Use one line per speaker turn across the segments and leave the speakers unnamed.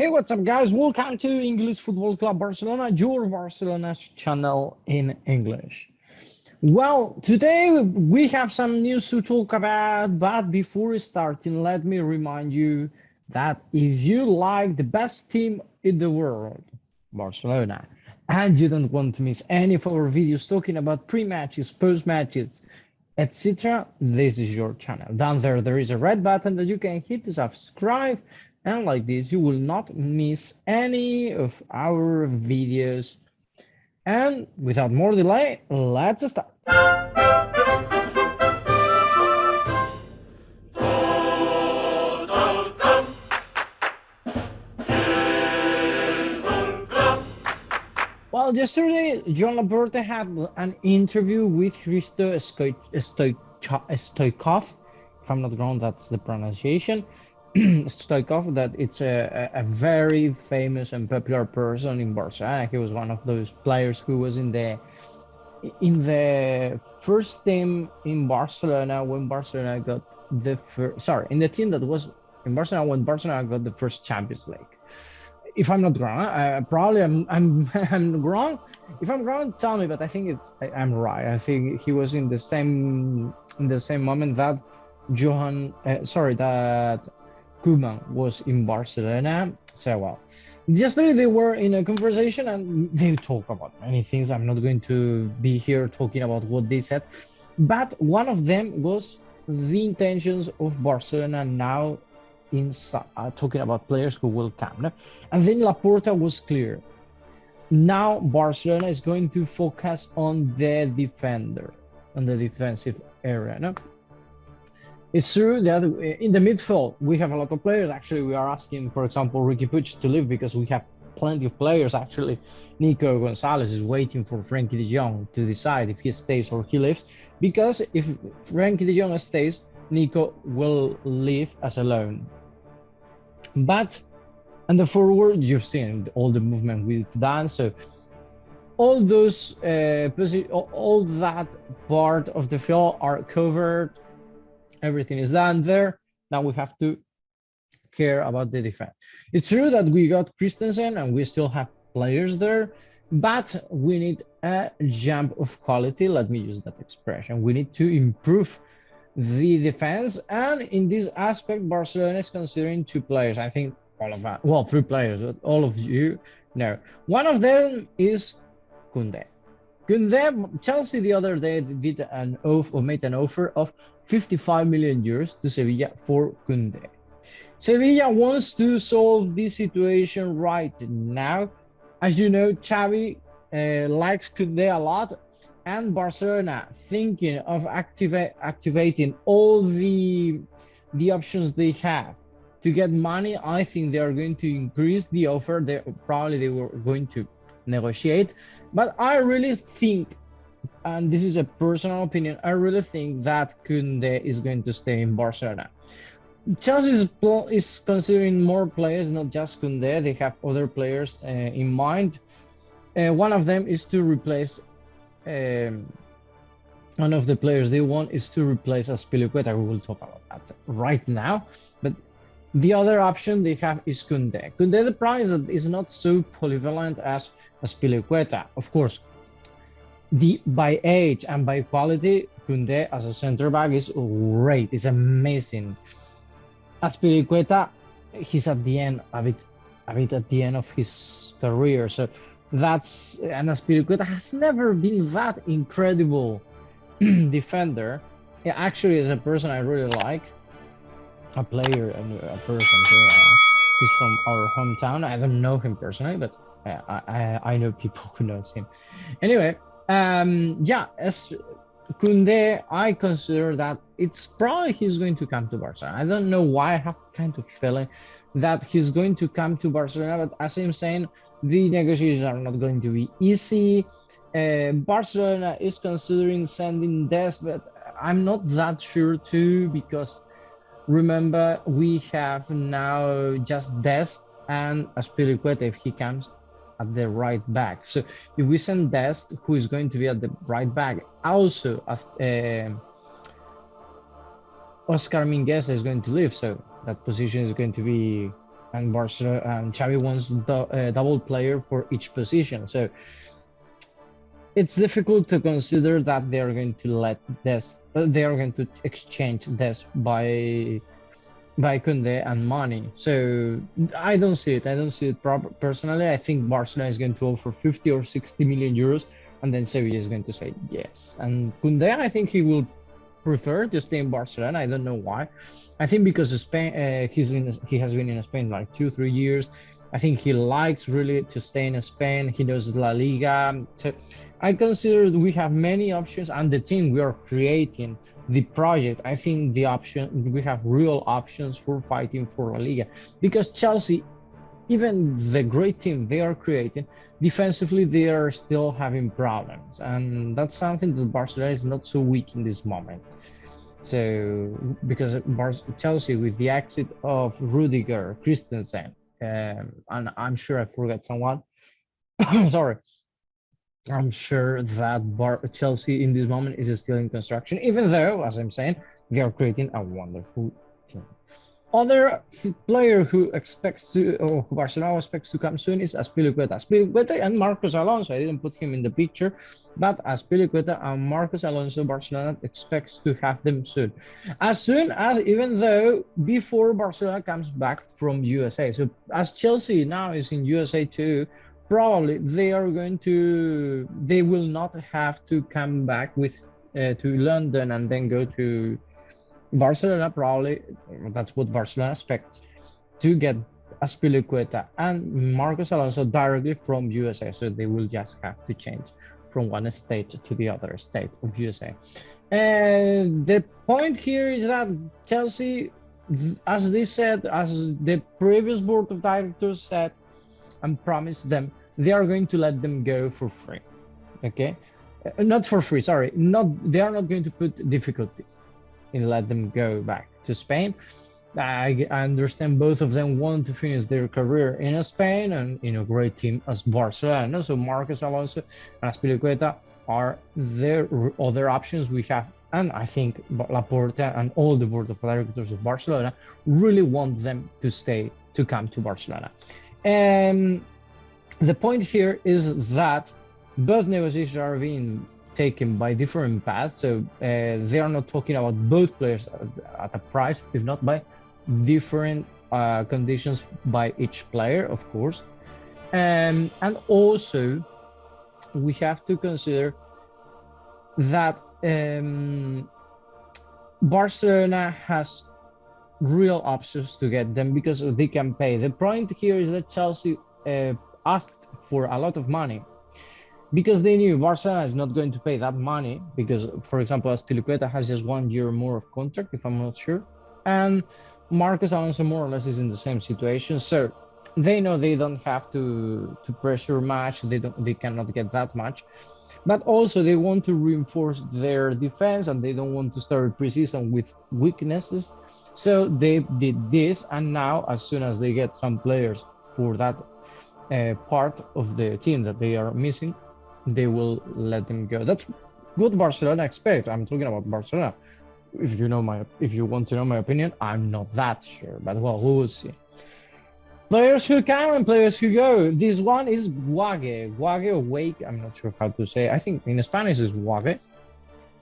Hey, what's up, guys? Welcome to English Football Club Barcelona, your Barcelona's channel in English. Well, today we have some news to talk about, but before starting, let me remind you that if you like the best team in the world, Barcelona, and you don't want to miss any of our videos talking about pre-matches, post-matches, etc., this is your channel. Down there is a red button that you can hit to subscribe, and like this you will not miss any of our videos. And without more delay, let's start. Well, yesterday, Joan Laporta had an interview with Hristo Stoichkov. If I'm not wrong, that's the pronunciation. Stoichkov, that it's a very famous and popular person in Barca. He was one of those players who was in the first team in Barcelona when Barcelona got the first. Sorry, in the team that was in Barcelona when Barcelona got the first Champions League. If I'm not wrong, probably I'm wrong. If I'm wrong, tell me. But I think I'm right. I think he was in the same moment that Joan. That Koeman was in Barcelona. So well, yesterday they were in a conversation and they talk about many things. I'm not going to be here talking about what they said, but one of them was the intentions of Barcelona now in talking about players who will come. No? And then Laporta was clear. Now Barcelona is going to focus on the defender, on the defensive area. No? It's true that in the midfield, we have a lot of players. Actually, we are asking, for example, Riqui Puig to leave because we have plenty of players. Actually, Nico Gonzalez is waiting for Frenkie de Jong to decide if he stays or he leaves. Because if Frenkie de Jong stays, Nico will leave as a loan. But and the forward, you've seen all the movement we've done. So all those all that part of the field are covered. Everything is done there. Now we have to care about the defense. It's true that we got Christensen and we still have players there, but we need a jump of quality. Let me use that expression. We need to improve the defense, and in this aspect, Barcelona is considering two players. I think all of that, well, three players, but all of you know. One of them is Koundé. Chelsea the other day did made an offer of 55 million euros to Sevilla for Koundé. Sevilla wants to solve this situation right now. As you know, Xavi likes Koundé a lot, and Barcelona thinking of activating all the options they have to get money. I think they are going to increase the offer. They were going to negotiate, but I really think, and this is a personal opinion, I really think that Koundé is going to stay in Barcelona. Chelsea is considering more players, not just Koundé. They have other players in mind. One of them is to replace one of the players they want is to replace Azpilicueta. We will talk about that right now, but the other option they have is Koundé. Koundé, the price is not so polyvalent as Azpilicueta. Of course, by age and by quality, Koundé as a center back is great. It's amazing. Azpilicueta, he's at the end, a bit at the end of his career. So that's, and Azpilicueta has never been that incredible defender. Yeah, actually, as a person, I really like a player and a person who he's from our hometown. I don't know him personally, but I know people who knows him. Anyway, yeah, as Koundé, I consider that it's probably he's going to come to Barcelona. I don't know why. I have kind of feeling that he's going to come to Barcelona, but as I'm saying, the negotiations are not going to be easy. Barcelona is considering sending Dest, but I'm not that sure too, because remember we have now just Dest and Azpilicueta if he comes at the right back. So if we send Dest, who is going to be at the right back, also as Oscar Mingueza is going to leave, so that position is going to be and Barcelona and Xavi wants double player for each position. So it's difficult to consider that they are going to let this, they are going to exchange this by Koundé and money. So I don't see it. I don't see it personally. I think Barcelona is going to offer 50 or 60 million euros, and then Sevilla is going to say yes. And Koundé, I think he will prefer to stay in Barcelona. I don't know why. I think because Spain, he has been in Spain like 2-3 years. I think he likes really to stay in Spain. He knows La Liga. So I consider we have many options, and the team we are creating, the project, I think we have real options for fighting for La Liga, because Chelsea, even the great team they are creating, defensively they are still having problems, and that's something that Barcelona is not so weak in this moment. So because Chelsea, with the exit of Rudiger, Christensen, and I'm sure I forgot someone. Sorry. I'm sure that Chelsea in this moment is still in construction, even though, as I'm saying, they are creating a wonderful team. Other player who Barcelona expects to come soon is Azpilicueta and Marcos Alonso. I didn't put him in the picture, but Azpilicueta and Marcos Alonso, Barcelona expects to have them soon. Even though before Barcelona comes back from USA. So as Chelsea now is in USA too, probably they will not have to come back to London and then go to Barcelona. Probably that's what Barcelona expects, to get Azpilicueta and Marcos Alonso directly from USA. So they will just have to change from one state to the other state of USA. And the point here is that Chelsea, as the previous board of directors said and promised them, they are going to let them go for free. Okay, not for free. Sorry, they are not going to put difficulties in let them go back to Spain. I understand both of them want to finish their career in Spain and in a great team as Barcelona. So Marcos Alonso and Azpilicueta are their other options we have. And I think Laporta and all the board of directors of Barcelona really want them to come to Barcelona. And the point here is that both negotiations are being taken by different paths. So they are not talking about both players at a price, if not by different conditions by each player, of course. And also, we have to consider that Barcelona has real options to get them because they can pay. The point here is that Chelsea asked for a lot of money because they knew Barcelona is not going to pay that money because, for example, Azpilicueta has just 1 year more of contract, if I'm not sure, and Marcos Alonso more or less is in the same situation. So they know they don't have to pressure much. They cannot get that much, but also they want to reinforce their defense and they don't want to start preseason with weaknesses. So they did this, and now as soon as they get some players for that part of the team that they are missing, they will let them go. That's what Barcelona expects. I'm talking about Barcelona. If you want to know my opinion, I'm not that sure, but well, we will see. Players who come and players who go. This one is Guage or Wake. I'm not sure how to say. I think in Spanish is Guage.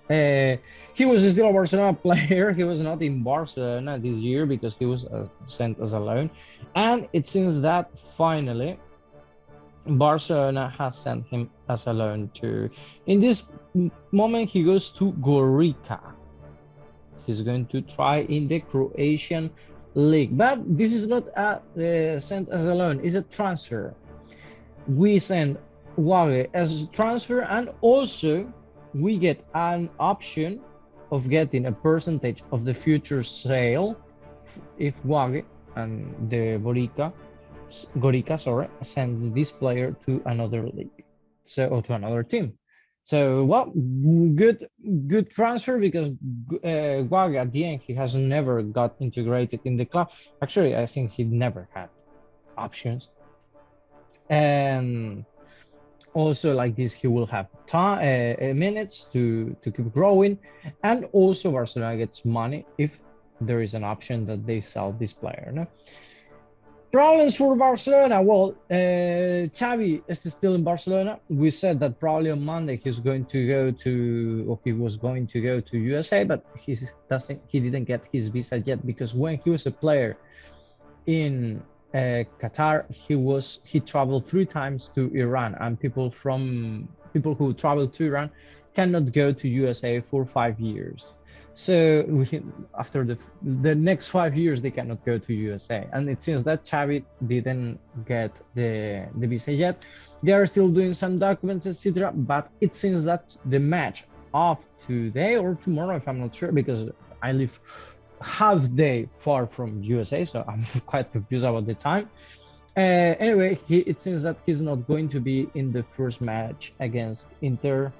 He was still a Barcelona player. He was not in Barcelona this year because he was sent as a loan, and it seems that finally Barcelona has sent him as a loan too. In this moment, he goes to Gorica. He's going to try in the Croatian league, but this is not sent as a loan. It's a transfer. We send Guage as a transfer, and also we get an option of getting a percentage of the future sale if Guage and the Gorica, send this player to another league, or to another team. So, well, good transfer because Guage at the end, he has never got integrated in the club. Actually, I think he never had options. And also like this, he will have minutes to keep growing. And also Barcelona gets money if there is an option that they sell this player. No? Problems for Barcelona. Well, Xavi is still in Barcelona. We said that probably on Monday he's going to go to, or he was going to go to USA, but he didn't get his visa yet, because when he was a player in Qatar, he traveled 3 times to Iran, and people who travel to Iran cannot go to USA for 5 years. So after the next 5 years, they cannot go to USA. And it seems that Xavi didn't get the visa yet. They are still doing some documents, etc. But it seems that the match of today or tomorrow, if I'm not sure, because I live half day far from USA, so I'm quite confused about the time. Anyway, it seems that he's not going to be in the first match against Inter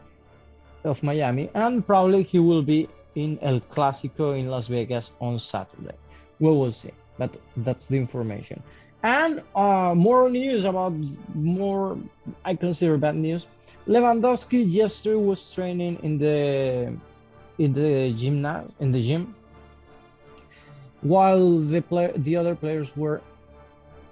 of Miami, and probably he will be in El Clásico in Las Vegas on Saturday. We will see, but that's the information. And more news about I consider bad news. Lewandowski yesterday was training in the gym, while the other players were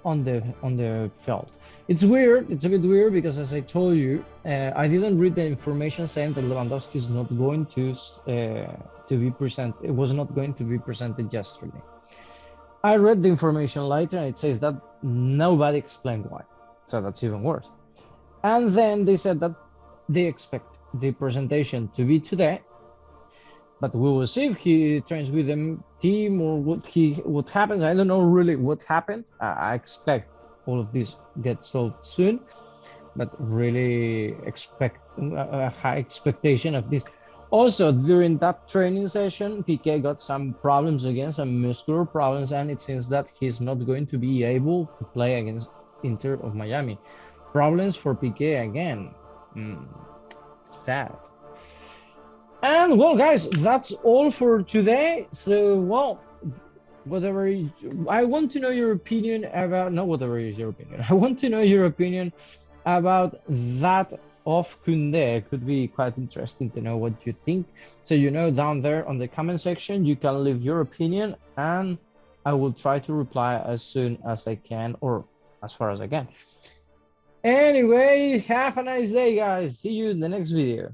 on the field. It's weird. It's a bit weird because, as I told you, I didn't read the information saying that Lewandowski is not going to be present. It was not going to be presented yesterday. I read the information later, and it says that nobody explained why. So that's even worse. And then they said that they expect the presentation to be today, but we will see if he trains with the team or what happens. I don't know really what happened. I expect all of this get solved soon, but really expect a high expectation of this. Also, during that training session, Piqué got some problems again, some muscular problems, and it seems that he's not going to be able to play against Inter of Miami. Problems for Piqué again. Sad. And well, guys, that's all for today. So, well, I want to know your opinion about, not whatever is your opinion. I want to know your opinion about that of Koundé. It could be quite interesting to know what you think. So, down there on the comment section, you can leave your opinion, and I will try to reply as soon as I can, or as far as I can. Anyway, have a nice day, guys. See you in the next video.